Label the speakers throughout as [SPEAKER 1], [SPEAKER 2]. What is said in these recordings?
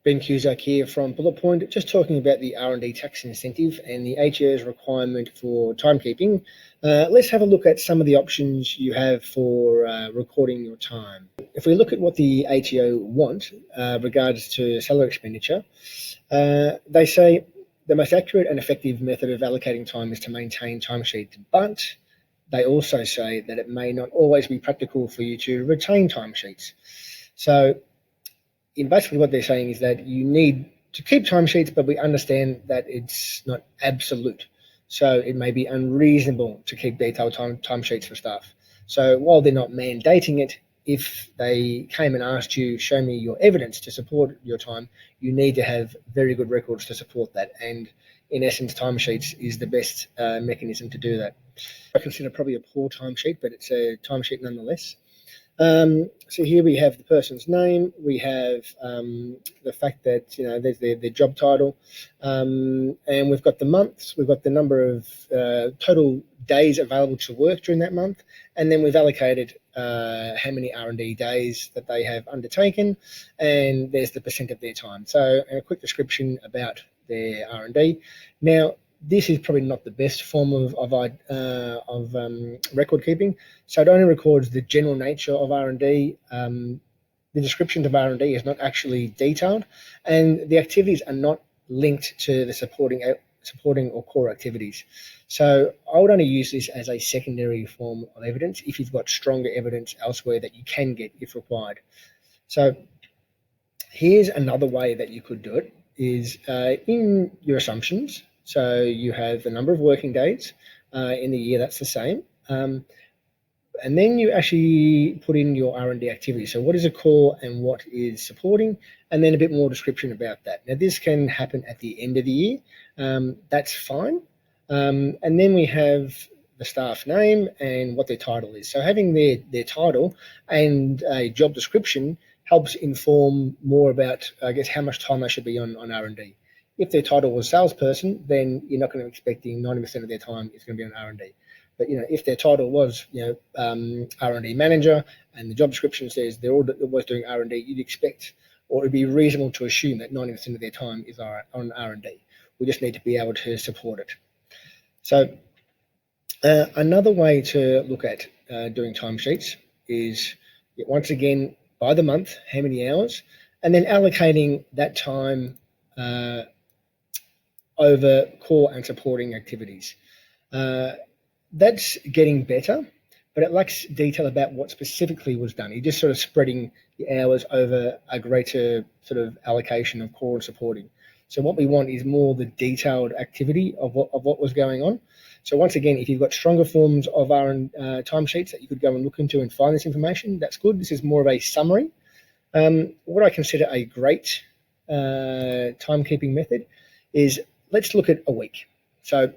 [SPEAKER 1] Ben Cusack here from Bullet Point, just talking about the R&D Tax Incentive and the ATO's requirement for timekeeping. Let's have a look at some of the options you have for recording your time. If we look at what the ATO want regards to salary expenditure, they say the most accurate and effective method of allocating time is to maintain timesheets, but they also say that it may not always be practical for you to retain timesheets. So basically what they're saying is that you need to keep timesheets, but we understand that it's not absolute. So it may be unreasonable to keep detailed timesheets for staff. So while they're not mandating it, if they came and asked you, show me your evidence to support your time, you need to have very good records to support that. And in essence, timesheets is the best mechanism to do that. I consider probably a poor timesheet, but it's a timesheet nonetheless. So here we have the person's name, we have the fact that there's their job title, and we've got the months, we've got the number of total days available to work during that month, and then we've allocated how many R&D days that they have undertaken, and there's the percent of their time. So a quick description about their R&D. Now, this is probably not the best form of record keeping. So it only records the general nature of R&D. The description of R&D is not actually detailed, and the activities are not linked to the supporting or core activities. So I would only use this as a secondary form of evidence if you've got stronger evidence elsewhere that you can get if required. So here's another way that you could do it is in your assumptions. So you have the number of working days in the year, that's the same. And then you actually put in your R&D activity. So what is a core and what is supporting, and then a bit more description about that. Now this can happen at the end of the year. That's fine. And then we have the staff name and what their title is. So having their title and a job description helps inform more about, I guess, how much time they should be on R&D. If their title was salesperson, then you're not going to be expecting 90% of their time is going to be on R&D. But if their title was R&D manager and the job description says they're always doing R&D, you'd expect, or it'd be reasonable to assume that 90% of their time is on R&D. We just need to be able to support it. So another way to look at doing timesheets is, once again, by the month, how many hours, and then allocating that time over core and supporting activities. That's getting better, but it lacks detail about what specifically was done. You're just sort of spreading the hours over a greater sort of allocation of core and supporting. So what we want is more the detailed activity of what was going on. So once again, if you've got stronger forms of our timesheets that you could go and look into and find this information, that's good. This is more of a summary. What I consider a great timekeeping method is, let's look at a week. So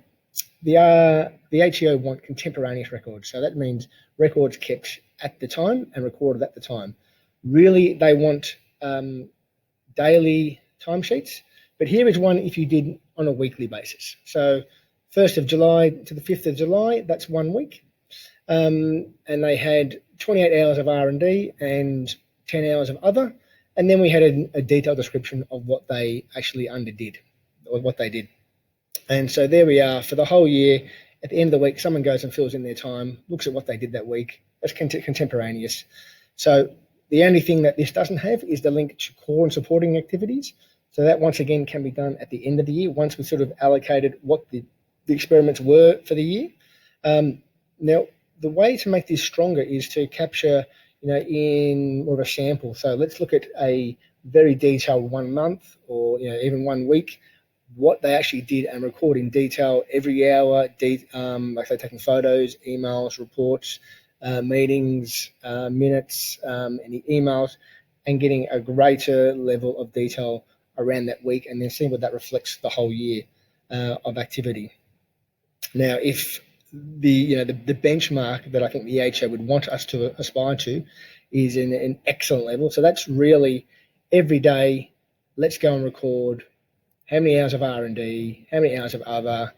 [SPEAKER 1] the ATO want contemporaneous records. So that means records kept at the time and recorded at the time. Really, they want daily timesheets, but here is one if you did on a weekly basis. So 1st of July to the 5th of July, that's 1 week. And they had 28 hours of R&D and 10 hours of other. And then we had a detailed description of what they actually underdid, or what they did. And so there we are for the whole year. At the end of the week, someone goes and fills in their time, looks at what they did that week. That's contemporaneous. So the only thing that this doesn't have is the link to core and supporting activities. So that, once again, can be done at the end of the year, once we've sort of allocated what the experiments were for the year. Now, the way to make this stronger is to capture, in more of a sample. So let's look at a very detailed 1 month, or even 1 week, what they actually did, and record in detail every hour, like say taking photos, emails, reports, meetings, minutes, any emails, and getting a greater level of detail around that week, and then seeing what that reflects the whole year of activity. Now, if the benchmark that I think the AHA would want us to aspire to is in an excellent level, so that's really every day, let's go and record how many hours of R&D, how many hours of other,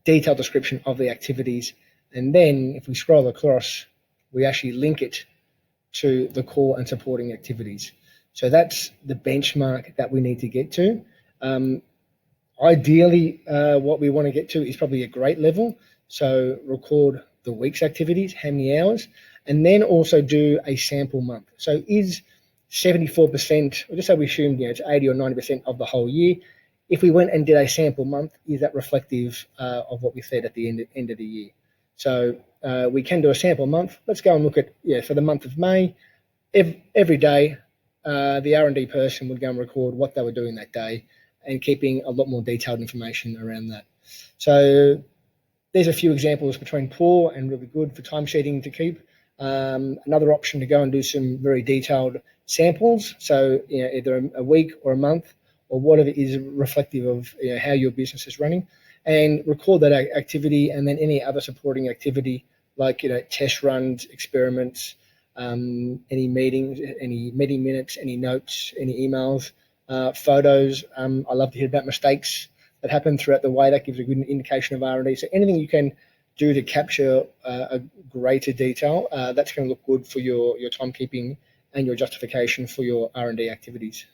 [SPEAKER 1] detailed description of the activities, and then if we scroll across, we actually link it to the core and supporting activities. So that's the benchmark that we need to get to. Ideally, what we want to get to is probably a grade level. So record the week's activities, how many hours, and then also do a sample month. So is 74%, or just say we assumed it's 80 or 90% of the whole year. If we went and did a sample month, is that reflective of what we said at the end of the year? So we can do a sample month. Let's go and look at, for the month of May, every day, the R&D person would go and record what they were doing that day and keeping a lot more detailed information around that. So there's a few examples between poor and really good for timesheeting to keep. Another option to go and do some very detailed samples. So either a week or a month or whatever is reflective of how your business is running, and record that activity, and then any other supporting activity like test runs, experiments, any meetings, any meeting minutes, any notes, any emails, photos. I love to hear about mistakes that happen throughout the way. That gives a good indication of R&D. So anything you can do to capture a greater detail, that's going to look good for your timekeeping and your justification for your R&D activities.